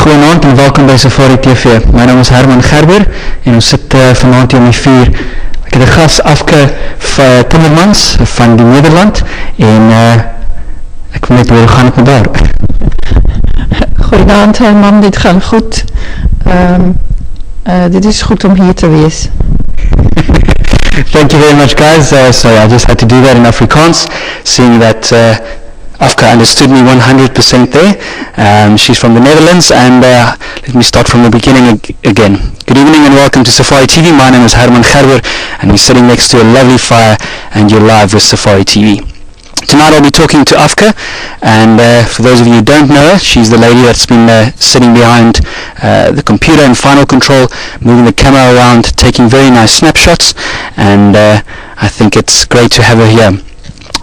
Goeienaand en welkom bij Safari TV. Mijn naam is Herman Afke en ons zit vanavond hier om die vuur. Ik heb de gast Afke Timmermans van die Nederland en ik wil net weer gaan met daar. Goedenavond Herman, dit gaat goed. Dit is goed om hier te wezen. Thank you very much guys. So I just had to do that in Afrikaans, seeing that Afke understood me 100% there. She's from the Netherlands and let me start from the beginning again. Good evening and welcome to Safari TV. My name is Herman Afke and we're sitting next to a lovely fire and you're live with Safari TV. Tonight I'll be talking to Afke, and for those of you who don't know her, she's the lady that's been sitting behind the computer and Final Control, moving the camera around, taking very nice snapshots, and I think it's great to have her here.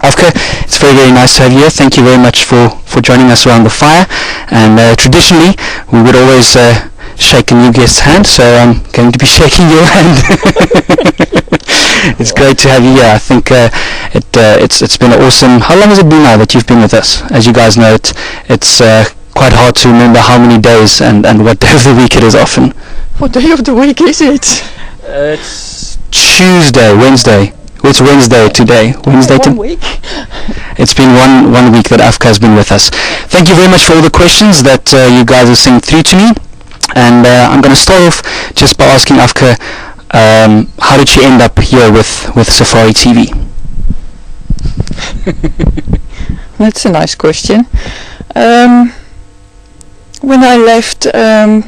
Afke, it's very, very nice to have you here. Thank you very much for joining us around the fire, and traditionally we would always shake a new guest's hand, so I'm going to be shaking your hand. It's great to have you here. I think it's been awesome. How long has it been now that you've been with us? As you guys know, it's quite hard to remember how many days and what day of the week it is often. What day of the week is it? It's Tuesday, Wednesday. It's Wednesday today. Wednesday. 1 week. It's been one week that Afke has been with us. Thank you very much for all the questions that you guys have sent through to me. And I'm going to start off just by asking Afke, how did she end up here with Safari TV? That's a nice question. When I left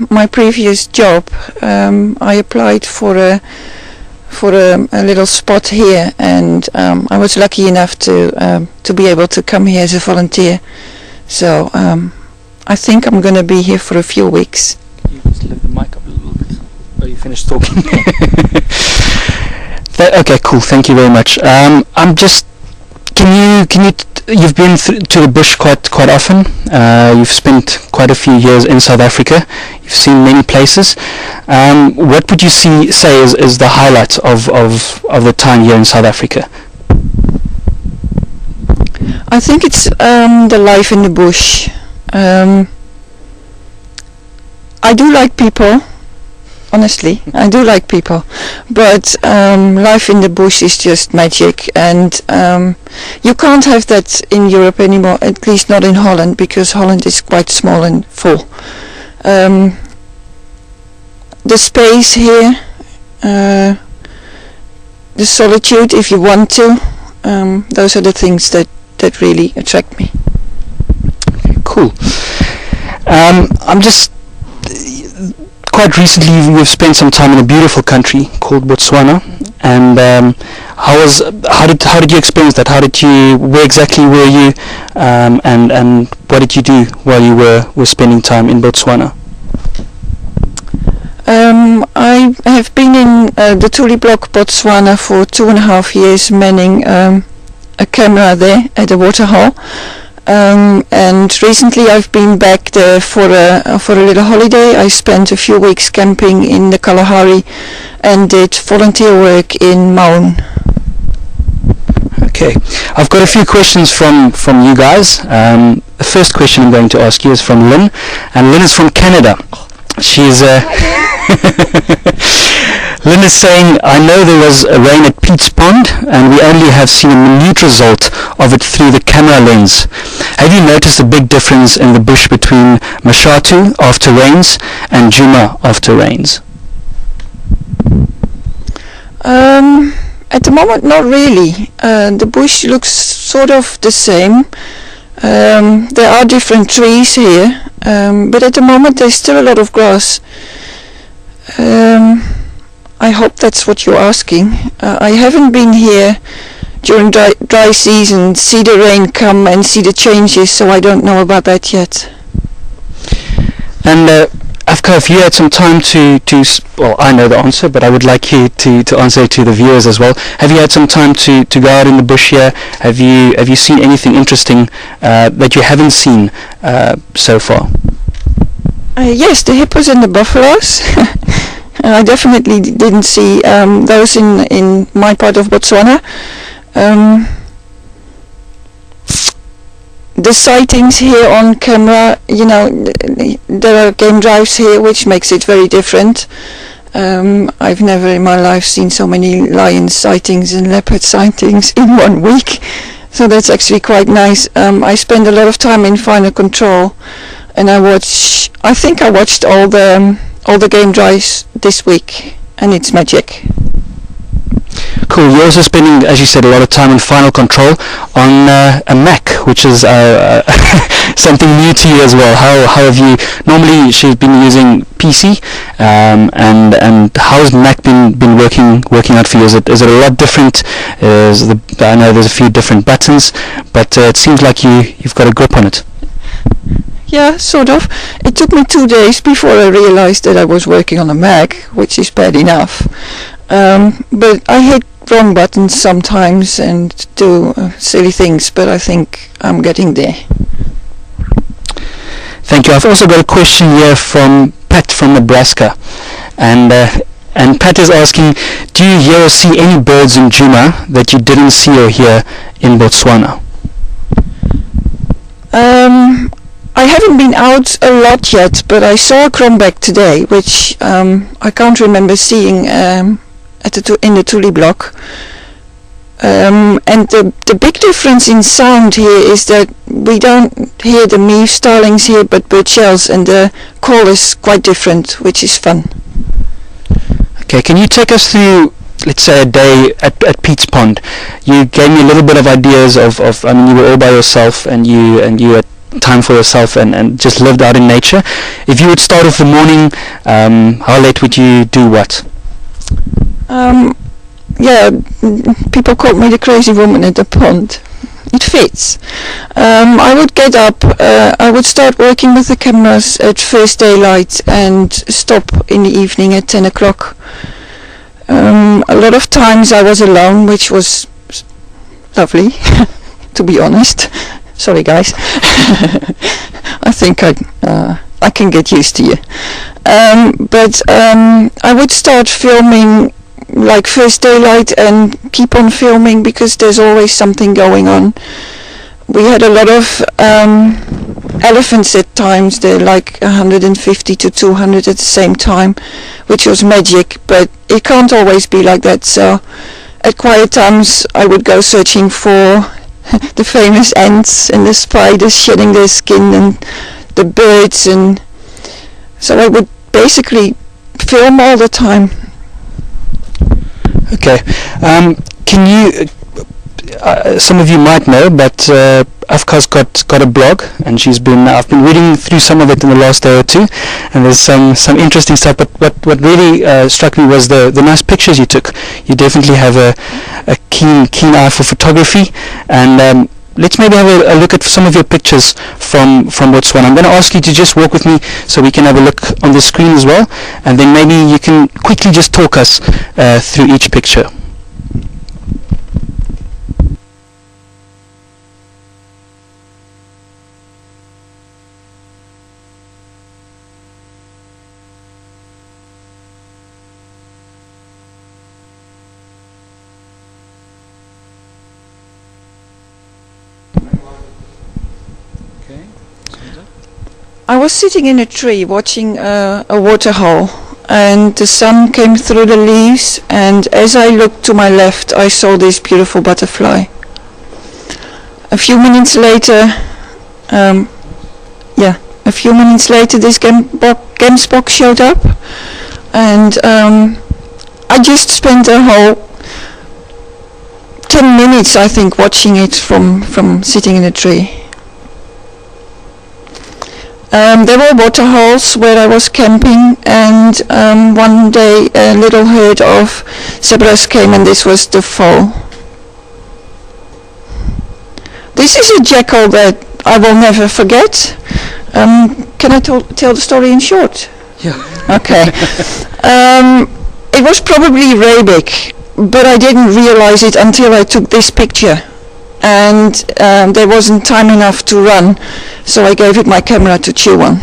my previous job, I applied for a little spot here, and I was lucky enough to be able to come here as a volunteer. So I think I'm going to be here for a few weeks. You just lift the mic up a little bit. Oh, you finished talking. Okay, cool. Thank you very much. I'm just. You've been to the bush quite often. You've spent quite a few years in South Africa. You've seen many places. What would you say is the highlight of the time here in South Africa? I think it's the life in the bush. I do like people, honestly, I do like people, but life in the bush is just magic, and you can't have that in Europe anymore, at least not in Holland, because Holland is quite small and full. The space here, the solitude if you want to, those are the things that really attract me. Cool. I'm just quite recently we've spent some time in a beautiful country called Botswana, and how did you experience that? Where exactly were you, and what did you do while you were spending time in Botswana? I have been in the Tuli block Botswana for 2.5 years, manning a camera there at the waterhole. And recently I've been back there for a little holiday. I spent a few weeks camping in the Kalahari and did volunteer work in Maun. Okay, I've got a few questions from you guys. The first question I'm going to ask you is from Lynn, and Lynn is from Canada. She's Lynn is saying, I know there was a rain at Pete's Pond and we only have seen a minute result of it through the camera lens. Have you noticed a big difference in the bush between Mashatu after rains and Juma after rains? At the moment not really. The bush looks sort of the same. There are different trees here, but at the moment there's still a lot of grass. I hope that's what you're asking. I haven't been here during dry season, see the rain come and see the changes, so I don't know about that yet. And Afka, if you had some time well, I know the answer, but I would like you to answer it to the viewers as well. Have you had some time to go out in the bush here? Have you seen anything interesting that you haven't seen so far? Yes, the hippos and the buffaloes. I definitely didn't see those in my part of Botswana. The sightings here on camera, there are game drives here, which makes it very different. I've never in my life seen so many lion sightings and leopard sightings in 1 week, so that's actually quite nice. I spend a lot of time in Final Control, and I think I watched all the game drives this week, and it's magic. Cool. You're also spending, as you said, a lot of time in Final Control on a Mac, which is something new to you as well. How have you? Normally, she's been using PC, and how has Mac been working out for you? Is it a lot different? I know there's a few different buttons, but it seems like you've got a grip on it. Yeah, sort of. It took me 2 days before I realized that I was working on a Mac, which is bad enough. But I hit wrong buttons sometimes and do silly things, but I think I'm getting there. Thank you. I've also got a question here from Pat from Nebraska, and Pat is asking, do you hear or see any birds in Djuma that you didn't see or hear in Botswana? I haven't been out a lot yet, but I saw a cromback today, which I can't remember seeing in the Tuli block. And the big difference in sound here is that we don't hear the meave starlings here, but bird shells, and the call is quite different, which is fun. Okay, can you take us through, let's say, a day at Pete's Pond? You gave me a little bit of ideas of I mean, you were all by yourself, and you had time for yourself and just lived out in nature. If you would start off the morning, how late would you do what? Yeah, people called me the crazy woman at the pond. It fits. I would get up, I would start working with the cameras at first daylight and stop in the evening at 10 o'clock. A lot of times I was alone, which was lovely, to be honest. Sorry guys. I think I can get used to you. But I would start filming like first daylight and keep on filming because there's always something going on. We had a lot of elephants at times. They're like 150 to 200 at the same time, which was magic, but it can't always be like that. So at quiet times I would go searching for the famous ants and the spiders shedding their skin and the birds, and so I would basically film all the time. Okay, can you, some of you might know, but Afka's got a blog, and I've been reading through some of it in the last day or two, and there's some interesting stuff, but what really struck me was the nice pictures you took. You definitely have a keen eye for photography, and let's maybe have a look at some of your pictures from Botswana. I'm going to ask you to just walk with me so we can have a look on the screen as well, and then maybe you can quickly just talk us through each picture. I was sitting in a tree watching a waterhole, and the sun came through the leaves, and as I looked to my left I saw this beautiful butterfly. A few minutes later this gemsbok showed up, and I just spent a whole 10 minutes I think watching it from sitting in a tree. There were water holes where I was camping, and one day a little herd of zebras came, and this was the foal. This is a jackal that I will never forget. Can I tell the story in short? Yeah. Okay. It was probably Reybek, but I didn't realize it until I took this picture. And there wasn't time enough to run, so I gave it my camera to chew on.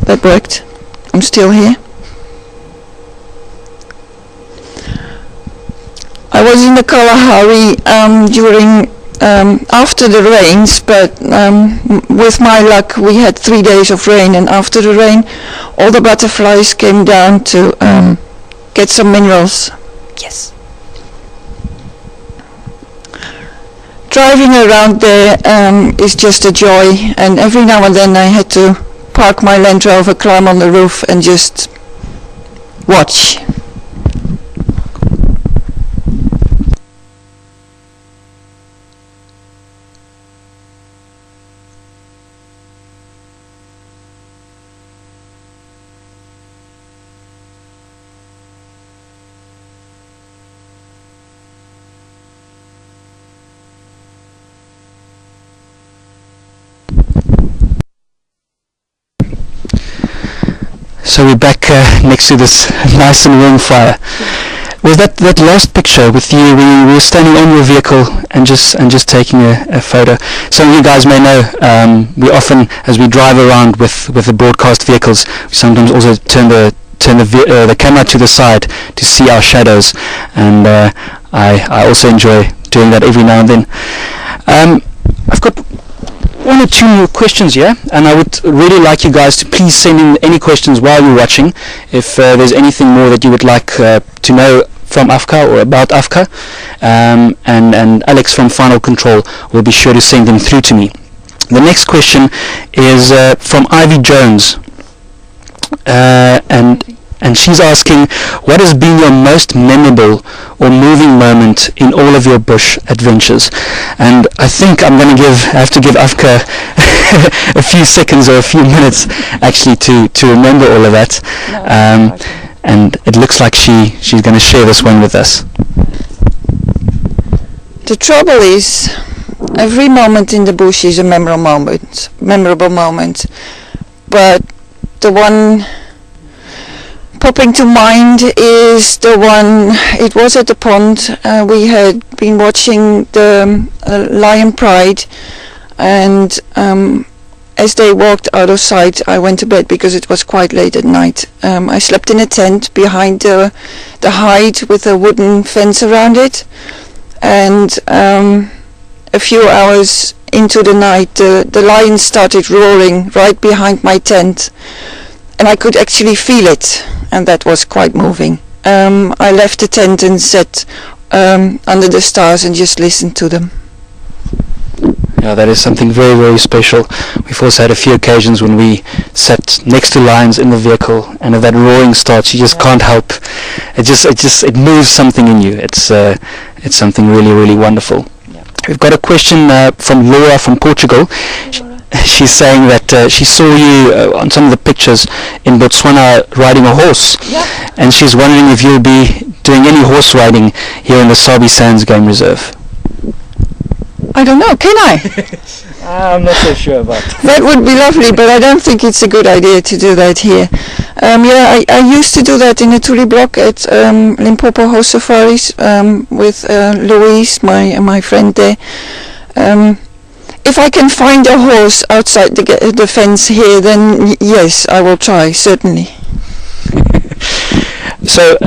That worked. I'm still here. I was in the Kalahari during after the rains, but with my luck we had 3 days of rain, and after the rain all the butterflies came down to get some minerals. Yes. Driving around there is just a joy, and every now and then I had to park my Land Rover, climb on the roof and just watch. So we're back next to this nice and warm fire. Was that last picture with you when you were standing on your vehicle and just taking a photo? Some of you guys may know we often, as we drive around with the broadcast vehicles, we sometimes also turn the camera to the side to see our shadows, and I also enjoy doing that every now and then. I've got one or two more questions here, and I would really like you guys to please send in any questions while you're watching. If there's anything more that you would like to know from Afke or about Afke, and Alex from Final Control will be sure to send them through to me. The next question is from Ivy Jones, and she's asking, what has been your most memorable or moving moment in all of your bush adventures? And I think I'm going to have to give Afke a few seconds or a few minutes actually to remember all of that. And it looks like she's going to share this one with us. The trouble is, every moment in the bush is a memorable moment, but the one popping to mind is the one, it was at the pond. We had been watching the lion pride, and as they walked out of sight I went to bed because it was quite late at night. I slept in a tent behind the hide with a wooden fence around it, and a few hours into the night the lion started roaring right behind my tent, and I could actually feel it, and that was quite moving. I left the tent and sat under the stars and just listened to them. Yeah, that is something very, very special. We've also had a few occasions when we sat next to lions in the vehicle, and if that roaring starts, you just can't help. It moves something in you. It's something really, really wonderful. Yeah. We've got a question from Laura from Portugal. She's saying that she saw you on some of the pictures in Botswana riding a horse, and she's wondering if you'll be doing any horse riding here in the Sabi Sands Game Reserve. I don't know, can I? I'm not so sure about that. That would be lovely, but I don't think it's a good idea to do that here. I used to do that in a Tuli block at Limpopo Horse Safaris with Louise, my friend there. If I can find a horse outside the fence here, then yes, I will try, certainly. So,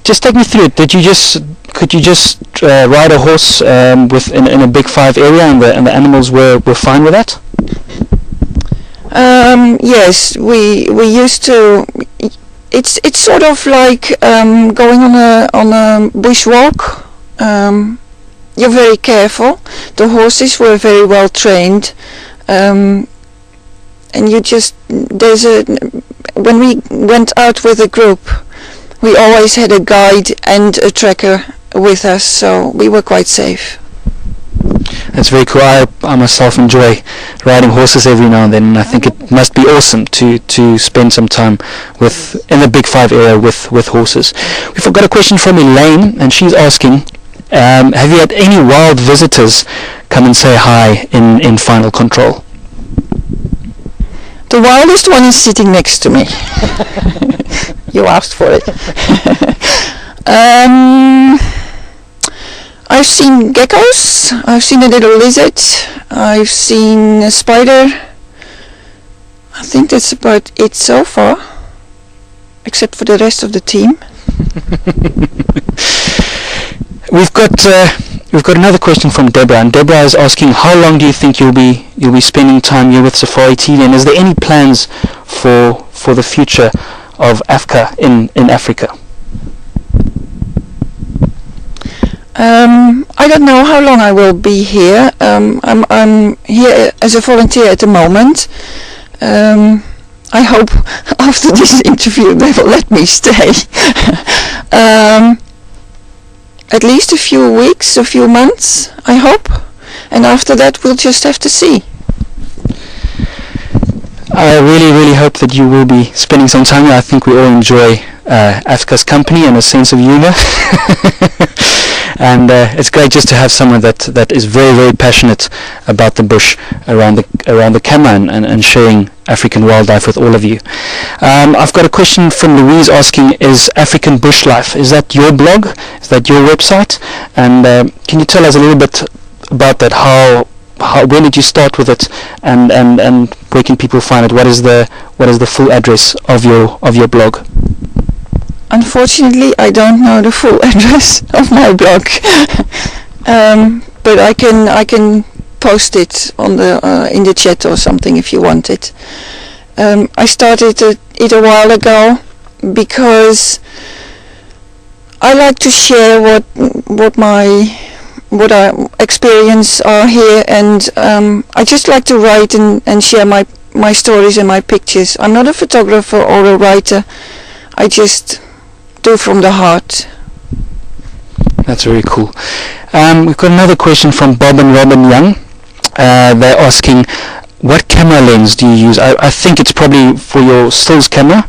just take me through it. Could you just ride a horse in a Big 5 area, and the animals were fine with that? Yes, we used to. It's sort of like going on a bushwalk. You're very careful. The horses were very well trained, and you just when we went out with a group, we always had a guide and a tracker with us, so we were quite safe. That's very cool. I myself enjoy riding horses every now and then, and I think it must be awesome to spend some time in the Big 5 area with horses. We've got a question from Elaine, and she's asking, have you had any wild visitors come and say hi in Final Control? The wildest one is sitting next to me. You asked for it. I've seen geckos, I've seen a little lizard, I've seen a spider. I think that's about it so far, except for the rest of the team. We've got another question from Deborah, and Deborah is asking, how long do you think you'll be spending time here with Safari TV, and is there any plans for the future of Afke in Africa? I don't know how long I will be here. I'm here as a volunteer at the moment. I hope after this interview they will let me stay. At least a few weeks, a few months, I hope. And after that we'll just have to see. I really, really hope that you will be spending some time here. I think we all enjoy Afke's company and a sense of humour. And it's great just to have someone that is very, very passionate about the bush around the camera and sharing African wildlife with all of you. I've got a question from Louise asking, is African Bush Life, is that your blog? Is that your website? And can you tell us a little bit about that? How when did you start with it, and where can people find it? What is the full address of your blog? Unfortunately, I don't know the full address of my blog, but I can post it on the in the chat or something if you want it. I started it a while ago because I like to share what I experience are here, and I just like to write and share my stories and my pictures. I'm not a photographer or a writer. I just do from the heart. That's very cool. We've got another question from Bob and Robin Young. They're asking, what camera lens do you use? I think it's probably for your stills camera.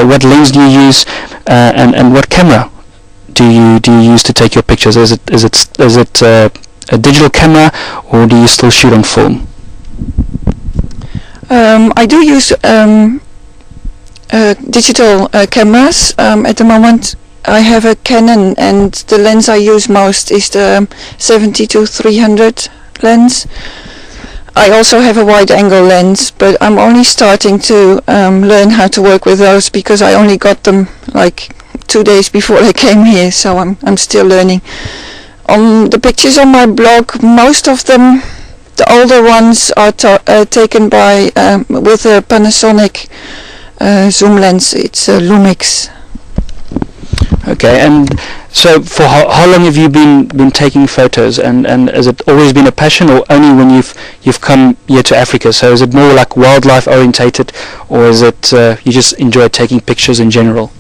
What lens do you use, and what camera do you use to take your pictures? Is it a digital camera, or do you still shoot on film? I do use digital cameras. At the moment I have a Canon, and the lens I use most is the 70-300 lens. I also have a wide angle lens, but I'm only starting to learn how to work with those, because I only got them like 2 days before I came here, so I'm still learning. On the pictures on my blog, most of them, the older ones, are taken by with a Panasonic zoom lens. It's a Lumix. Okay, and so for how long have you been taking photos, and has it always been a passion, or only when you've come here to Africa? So is it more like wildlife orientated, or is it you just enjoy taking pictures in general?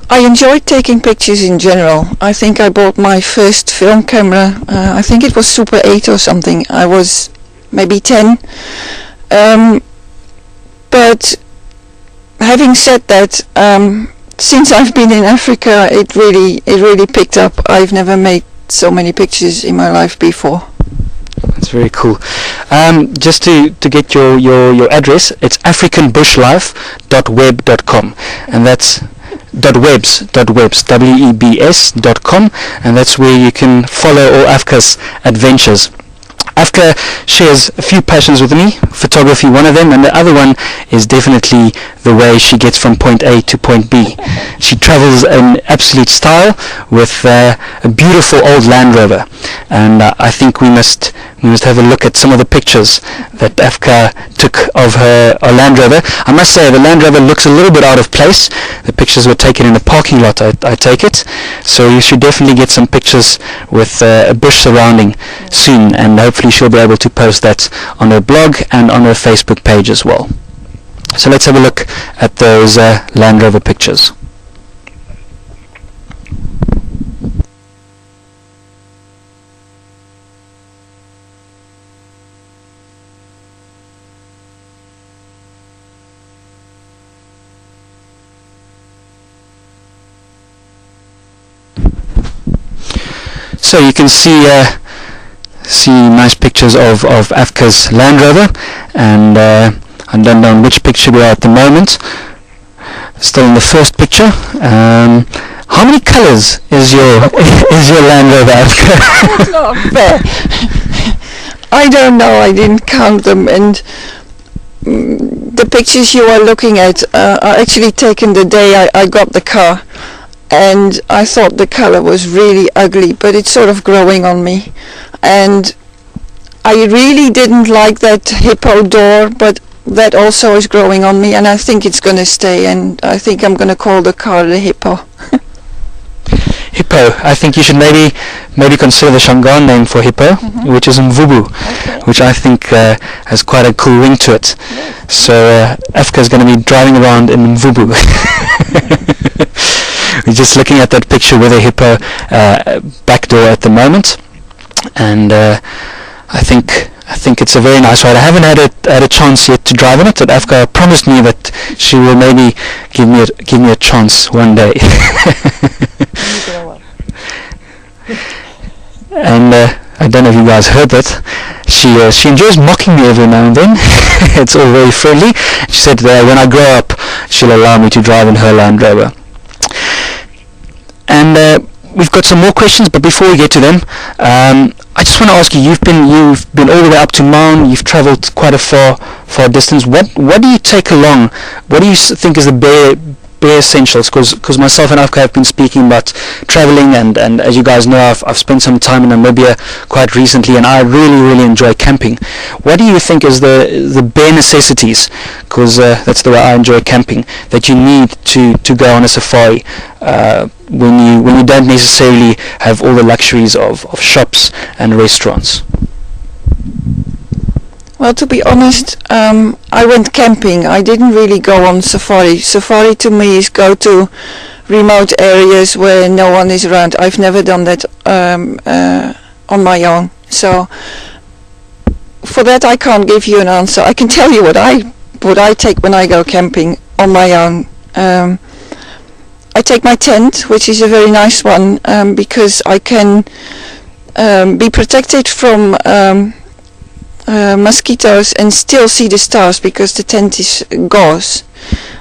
I enjoy taking pictures in general. I think I bought my first film camera, I think it was Super 8 or something. I was maybe 10. But having said that, since I've been in Africa, it really picked up. I've never made so many pictures in my life before. That's very cool. Just to get your address, it's africanbushlife.web.com, and that's .webs.com, and that's where you can follow all Afke's adventures. Afke shares a few passions with me, photography one of them, and the other one is definitely the way she gets from point A to point B. She travels in absolute style with a beautiful old Land Rover, and I think we must have a look at some of the pictures that Afke took of her Land Rover. I must say the Land Rover looks a little bit out of place. The pictures were taken in a parking lot, I take it, so you should definitely get some pictures with a bush surrounding soon, and hopefully she'll be able to post that on her blog and on her Facebook page as well. So let's have a look at those Land Rover pictures. So you can see see nice pictures of Afke's Land Rover, and I don't know which picture we are at the moment. Still in the first picture. How many colours is your Land Rover, Afke? That's not fair. I don't know. I didn't count them, and the pictures you are looking at are actually taken the day I got the car, and I thought the colour was really ugly, but it's sort of growing on me, and I really didn't like that hippo door, but that also is growing on me, and I think it's going to stay, and I think I'm going to call the car the hippo. Hippo. I think you should maybe consider the Shangaan name for hippo, which is Mvubu, which I think has quite a cool ring to it. Yes. So Afke is going to be driving around in Mvubu. We're just looking at that picture with a hippo back door at the moment, and I think it's a very nice ride. I haven't had a chance yet to drive in it, but Afke promised me that she will maybe give me a chance one day. And I don't know if you guys heard that. She enjoys mocking me every now and then. It's all very friendly. She said that when I grow up, she'll allow me to drive in her Land Rover. And we've got some more questions, but before we get to them, I just want to ask you. You've been all the way up to Maun. You've travelled quite a far distance. What do you take along? What do you think is the bare essentials? Because myself and Afke have been speaking about travelling, and as you guys know, I've spent some time in Namibia quite recently, and I really enjoy camping. What do you think is the bare necessities? Because that's the way I enjoy camping, that you need to go on a safari when you don't necessarily have all the luxuries of shops and restaurants. Well, to be honest, I went camping. I didn't really go on safari. Safari to me is go to remote areas where no one is around. I've never done that on my own. So for that I can't give you an answer. I can tell you what I take when I go camping on my own. I take my tent, which is a very nice one, because I can be protected from mosquitoes and still see the stars, because the tent is gauze,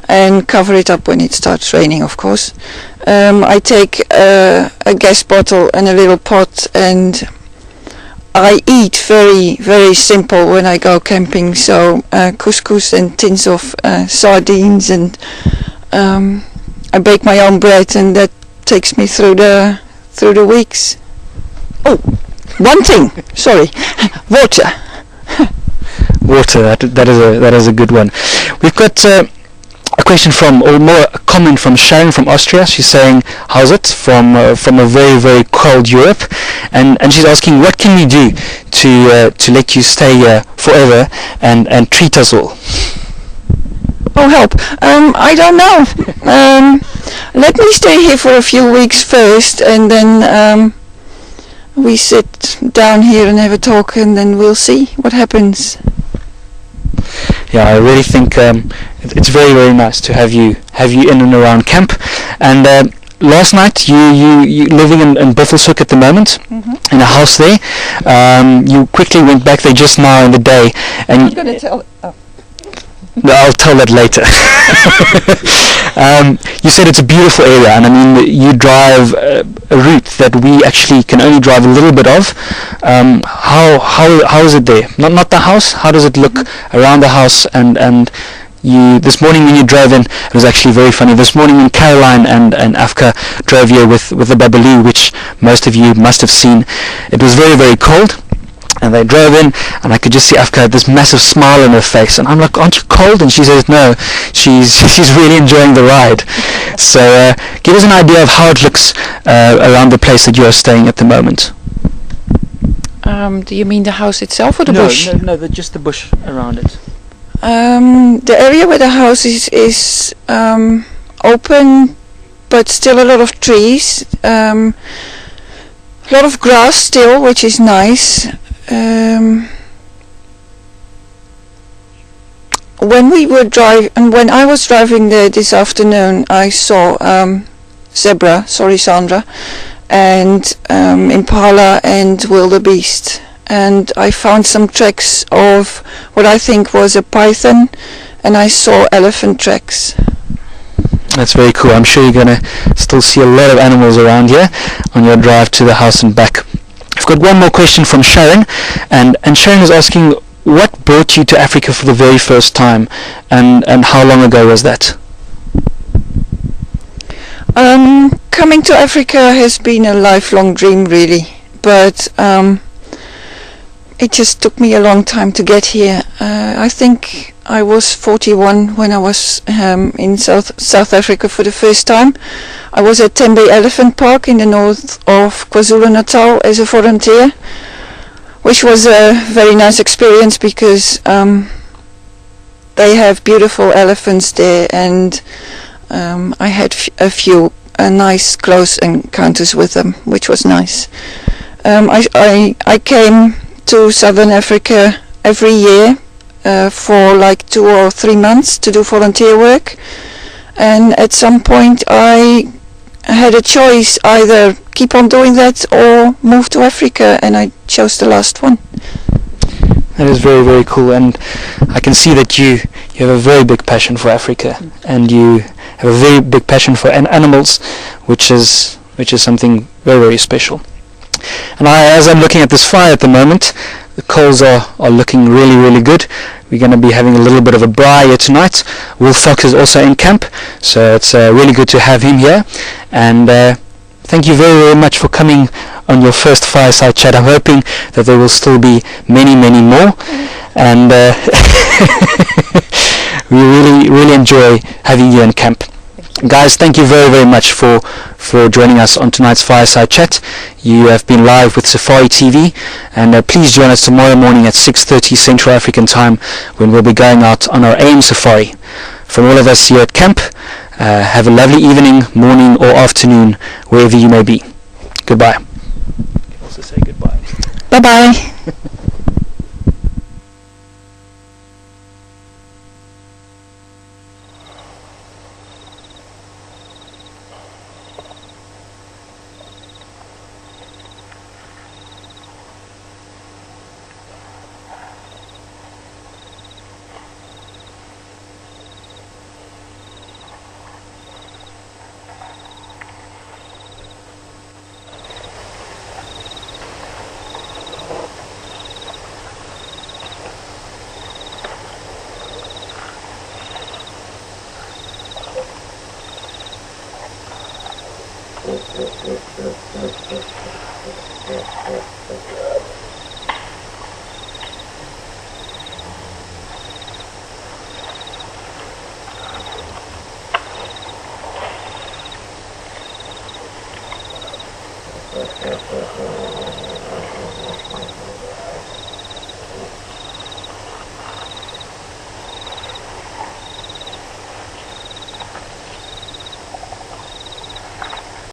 and cover it up when it starts raining, of course. I take a gas bottle and a little pot, and I eat very simple when I go camping, so couscous and tins of sardines, and I bake my own bread, and that takes me through the weeks. Oh, one thing, sorry, water. Water, that is a good one. We've got a question a comment from Sharon from Austria. She's saying, how's it from a very cold Europe, and she's asking, what can we do to let you stay here forever and treat us all? Oh, help. I don't know. Let me stay here for a few weeks first, and then we sit down here and have a talk, and then we'll see what happens. Yeah, I really think it's very nice to have you in and around camp. And last night you living in Buffelshoek at the moment, in a house there. You quickly went back there just now in the day, and I'm going to tell. Oh. No, I'll tell that later. You said it's a beautiful area, and I mean, you drive a route that we actually can only drive a little bit of. How is it there? Not the house. How does it look around the house? And you, this morning when you drove in, it was actually very funny. This morning when Caroline and Afke drove here with the Babaloo, which most of you must have seen, it was very cold. And they drove in, and I could just see Afke had this massive smile on her face, and I'm like, aren't you cold? And she says no, she's really enjoying the ride. So give us an idea of how it looks around the place that you are staying at the moment. Do you mean the house itself or the bush? No, just the bush around it. The area where the house is open, but still a lot of trees. A lot of grass still, which is nice. When I was driving there this afternoon, I saw zebra, Sandra, and impala and wildebeest, and I found some tracks of what I think was a python, and I saw elephant tracks. That's very cool. I'm sure you're going to still see a lot of animals around here on your drive to the house and back. I've got one more question from Sharon, and Sharon is asking, what brought you to Africa for the very first time, and how long ago was that? Coming to Africa has been a lifelong dream, really, but it just took me a long time to get here. I think I was 41 when I was in South Africa for the first time. I was at Tembe Elephant Park in the north of KwaZulu-Natal as a volunteer, which was a very nice experience because they have beautiful elephants there, and I had a few nice close encounters with them, which was nice. I came to Southern Africa every year for like 2 or 3 months to do volunteer work, and at some point I had a choice, either keep on doing that or move to Africa, and I chose the last one. That is very, very cool, and I can see that you have a very big passion for Africa, and you have a very big passion for animals, which is something very, very special. And as I'm looking at this fire at the moment, the coals are looking really, really good. We're going to be having a little bit of a braai here tonight. Will Fox is also in camp, so it's really good to have him here. And thank you very, very much for coming on your first Fireside Chat. I'm hoping that there will still be many, many more. And we really, really enjoy having you in camp. Guys, thank you very, very much for joining us on tonight's Fireside Chat. You have been live with Safari TV, and please join us tomorrow morning at 6:30 Central African Time when we'll be going out on our AIM Safari. From all of us here at camp, have a lovely evening, morning or afternoon, wherever you may be. Goodbye. You can also say goodbye. Bye-bye.